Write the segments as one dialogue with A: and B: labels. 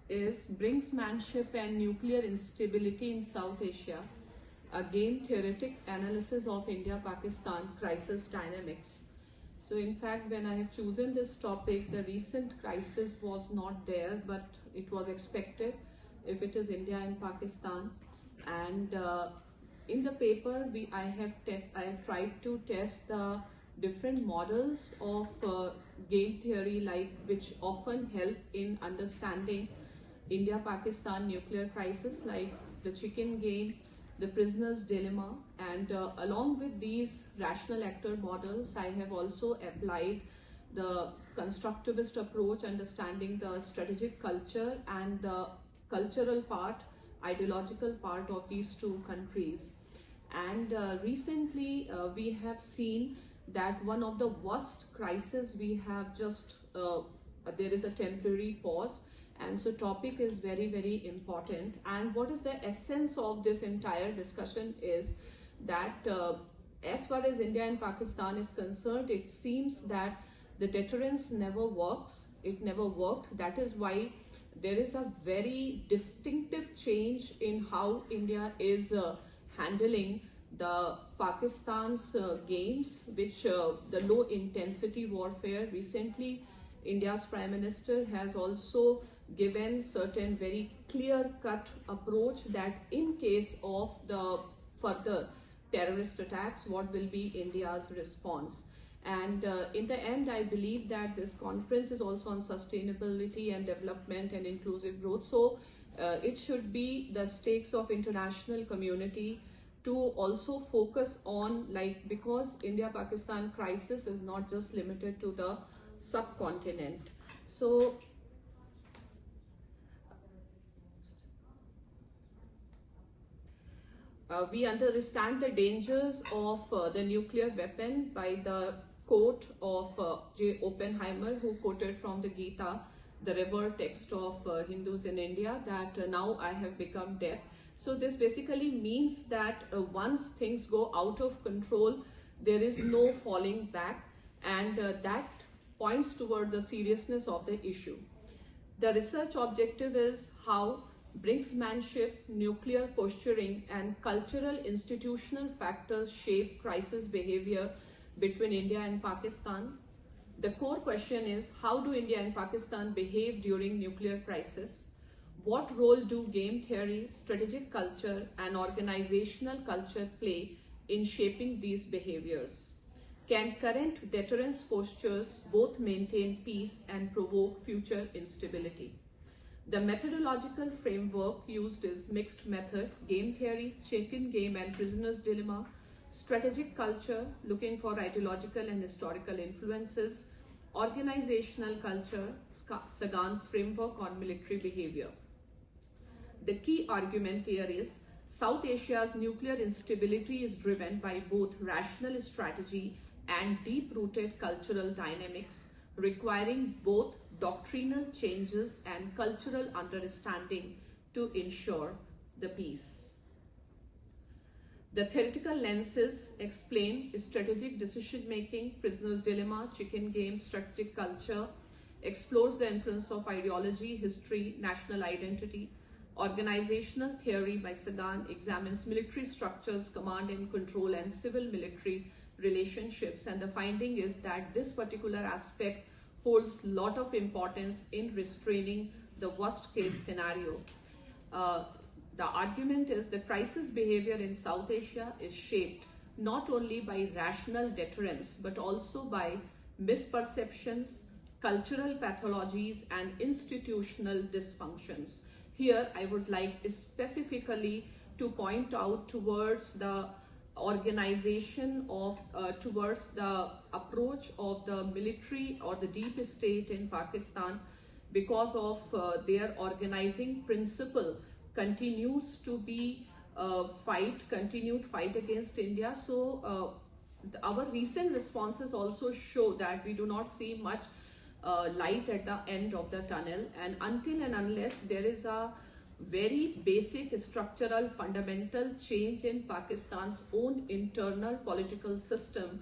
A: is Brinkmanship and Nuclear Instability in South Asia, a game theoretic analysis of India-Pakistan crisis dynamics. So in fact, when I have chosen this topic, the recent crisis was not there, but it was expected if it is India and Pakistan. And in the paper, I have tried to test the different models of game theory, which often help in understanding India-Pakistan nuclear crisis, like the chicken game, the prisoner's dilemma, and along with these rational actor models, I have also applied the constructivist approach, understanding the strategic culture and the cultural part, ideological part of these two countries. And recently we have seen that one of the worst crises we have just, there is a temporary pause. And so topic is very, very important. And what is the essence of this entire discussion is that as far as India and Pakistan is concerned, it seems that the deterrence never works. It never worked. That is why there is a very distinctive change in how India is handling the Pakistan's games, which the low intensity warfare. Recently, India's Prime Minister has also given certain very clear-cut approach that in case of the further terrorist attacks, what will be India's response. And in the end, I believe that this conference is also on sustainability and development and inclusive growth. So it should be the stakes of international community to also focus on, because India-Pakistan crisis is not just limited to the subcontinent. So we understand the dangers of the nuclear weapon by the quote of J. Oppenheimer, who quoted from the Gita, the revered text of Hindus in India, that now I have become death. So this basically means that once things go out of control, there is no falling back, and that points toward the seriousness of the issue. The research objective is how Brinkmanship, nuclear posturing, and cultural institutional factors shape crisis behavior between India and Pakistan. The core question is, how do India and Pakistan behave during nuclear crisis? What role do game theory, strategic culture, and organizational culture play in shaping these behaviors? Can current deterrence postures both maintain peace and provoke future instability? The methodological framework used is mixed method, game theory, chicken game and prisoner's dilemma, strategic culture, looking for ideological and historical influences, organizational culture, Sagan's framework on military behavior. The key argument here is South Asia's nuclear instability is driven by both rational strategy and deep-rooted cultural dynamics, requiring both doctrinal changes and cultural understanding to ensure the peace. The theoretical lenses explain strategic decision-making, prisoner's dilemma, chicken game, strategic culture, explores the influence of ideology, history, national identity. Organizational theory by Sagan examines military structures, command and control, and civil-military relationships. And the finding is that this particular aspect holds a lot of importance in restraining the worst case scenario. The argument is the crisis behavior in South Asia is shaped not only by rational deterrence, but also by misperceptions, cultural pathologies, and institutional dysfunctions. Here, I would like specifically to point out towards the organization of, towards the approach of the military or the deep state in Pakistan, because of their organizing principle continues to be continued fight against India. So our recent responses also show that we do not see much light at the end of the tunnel, and until and unless there is a very basic structural fundamental change in Pakistan's own internal political system,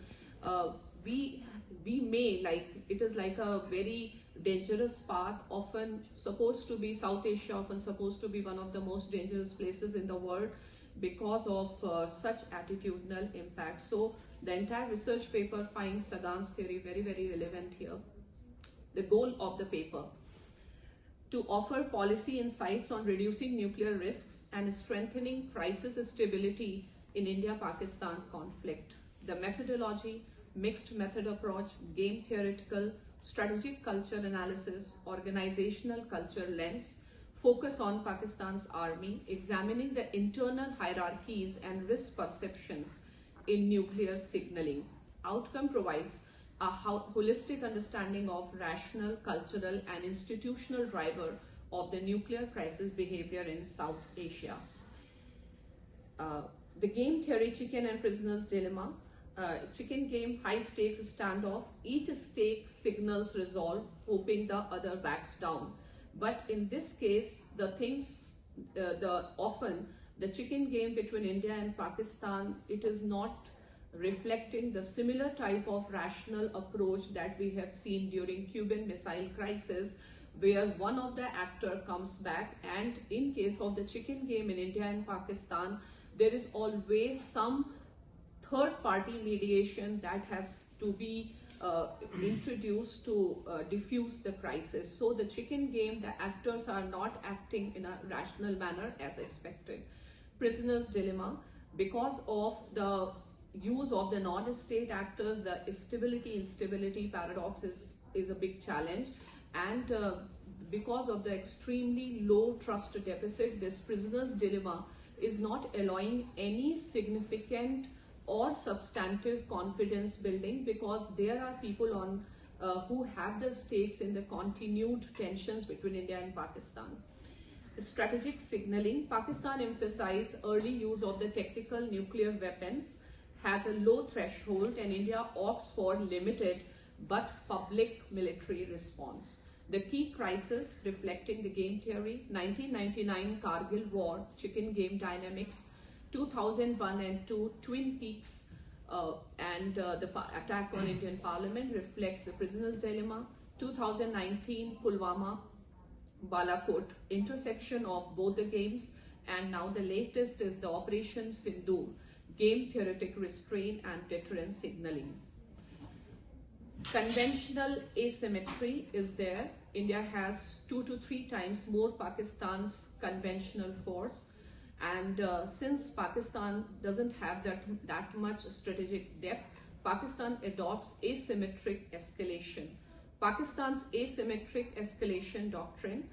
A: we may, it is like a very dangerous path, often supposed to be South Asia, often supposed to be one of the most dangerous places in the world because of such attitudinal impact. So the entire research paper finds Sagan's theory very, very relevant here. The goal of the paper: to offer policy insights on reducing nuclear risks and strengthening crisis stability in India-Pakistan conflict. The methodology: mixed method approach, game theoretical, strategic culture analysis, organizational culture lens, focus on Pakistan's army, examining the internal hierarchies and risk perceptions in nuclear signaling. Outcome: provides a holistic understanding of rational, cultural and institutional driver of the nuclear crisis behavior in South Asia. The game theory: chicken and prisoner's dilemma. Chicken game, high stakes standoff. Each stake signals resolve, hoping the other backs down. But in this case, often the chicken game between India and Pakistan, it is not reflecting the similar type of rational approach that we have seen during Cuban Missile Crisis, where one of the actor comes back, and in case of the chicken game in India and Pakistan, there is always some third party mediation that has to be introduced to diffuse the crisis. So the chicken game, the actors are not acting in a rational manner as expected. Prisoner's dilemma: because of the use of the non-state actors, the stability-instability paradox is a big challenge, and because of the extremely low trust deficit, this prisoner's dilemma is not allowing any significant or substantive confidence building, because there are people on who have the stakes in the continued tensions between India and Pakistan. Strategic signaling: Pakistan emphasized early use of the tactical nuclear weapons, has a low threshold, and India opts for limited but public military response. The key crisis reflecting the game theory: 1999 Kargil War, chicken game dynamics; 2001 and 2 Twin Peaks and the attack on Indian Parliament reflects the prisoner's dilemma; 2019 Pulwama, Balakot, intersection of both the games; and now the latest is the Operation Sindoor, game theoretic restraint and deterrence signaling. Conventional asymmetry is there. India has 2 to 3 times more Pakistan's conventional force, and since Pakistan doesn't have that much strategic depth, Pakistan adopts asymmetric escalation. Pakistan's asymmetric escalation doctrine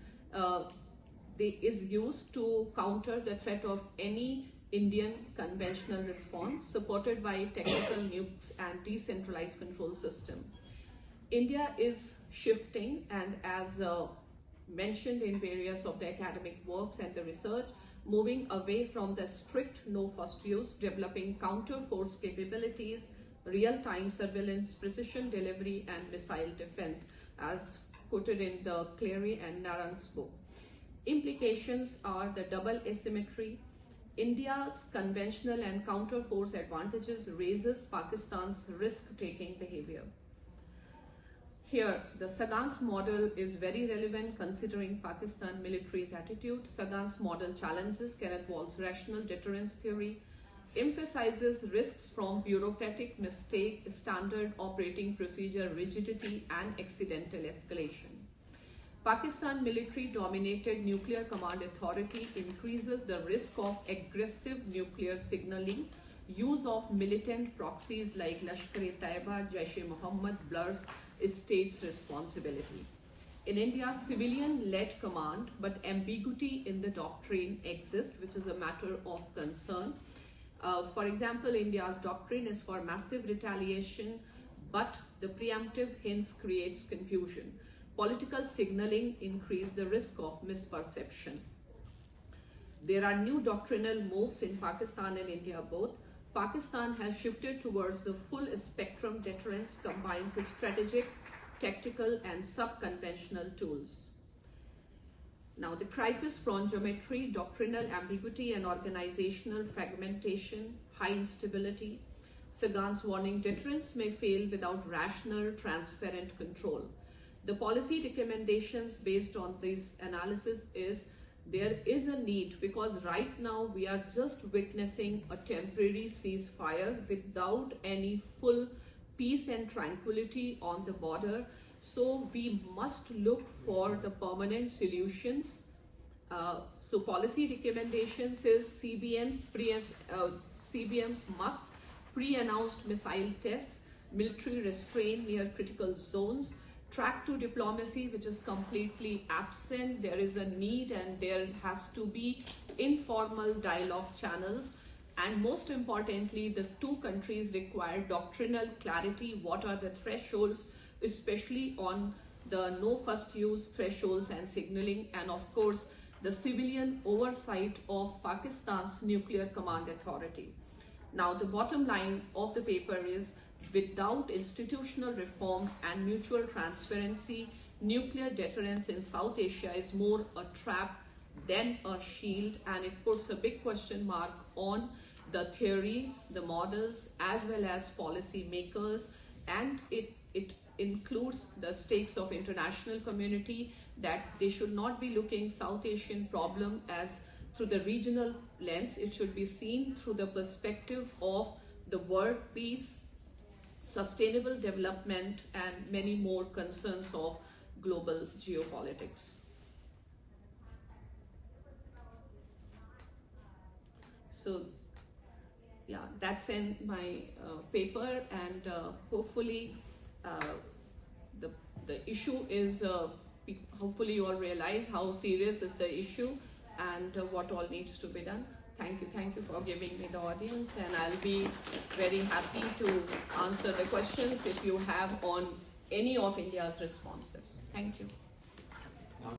A: is used to counter the threat of any Indian conventional response, supported by technical nukes and decentralized control system. India is shifting, and as mentioned in various of the academic works and the research, moving away from the strict no first use, developing counter force capabilities, real-time surveillance, precision delivery and missile defense, as quoted in the Cleary and Narang's book. Implications are the double asymmetry. India's conventional and counter force advantages raises Pakistan's risk-taking behavior. Here, the Sagan's model is very relevant considering Pakistan military's attitude. Sagan's model challenges Kenneth Walls' rational deterrence theory, emphasizes risks from bureaucratic mistake, standard operating procedure rigidity, and accidental escalation. Pakistan military-dominated nuclear command authority increases the risk of aggressive nuclear signaling. Use of militant proxies like Lashkar-e-Taiba, Jaish-e-Mohammed blurs state's responsibility. In India, civilian-led command, but ambiguity in the doctrine exists, which is a matter of concern. For example, India's doctrine is for massive retaliation, but the preemptive hints creates confusion. Political signaling increase the risk of misperception. There are new doctrinal moves in Pakistan and India both. Pakistan has shifted towards the full spectrum deterrence, combines strategic, tactical and sub-conventional tools. Now, the crisis from geometry, doctrinal ambiguity and organizational fragmentation, high instability. Sagan's warning: deterrence may fail without rational, transparent control. The policy recommendations based on this analysis is there is a need, because right now we are just witnessing a temporary ceasefire without any full peace and tranquility on the border. So we must look for the permanent solutions. So policy recommendations is CBMs must pre-announced missile tests, military restraint near critical zones, track to diplomacy, which is completely absent. There is a need, and there has to be informal dialogue channels. And most importantly, the two countries require doctrinal clarity. What are the thresholds, especially on the no first use thresholds and signaling, and of course, the civilian oversight of Pakistan's nuclear command authority. Now, the bottom line of the paper is, without institutional reform and mutual transparency, nuclear deterrence in South Asia is more a trap than a shield, and it puts a big question mark on the theories, the models, as well as policy makers, and it includes the stakes of international community, that they should not be looking South Asian problem as through the regional lens. It should be seen through the perspective of the world peace, sustainable development, and many more concerns of global geopolitics. So yeah, that's in my paper, and hopefully the issue is, hopefully you all realize how serious is the issue and what all needs to be done. Thank you for giving me the audience, and I'll be very happy to answer the questions if you have on any of India's responses. Thank you.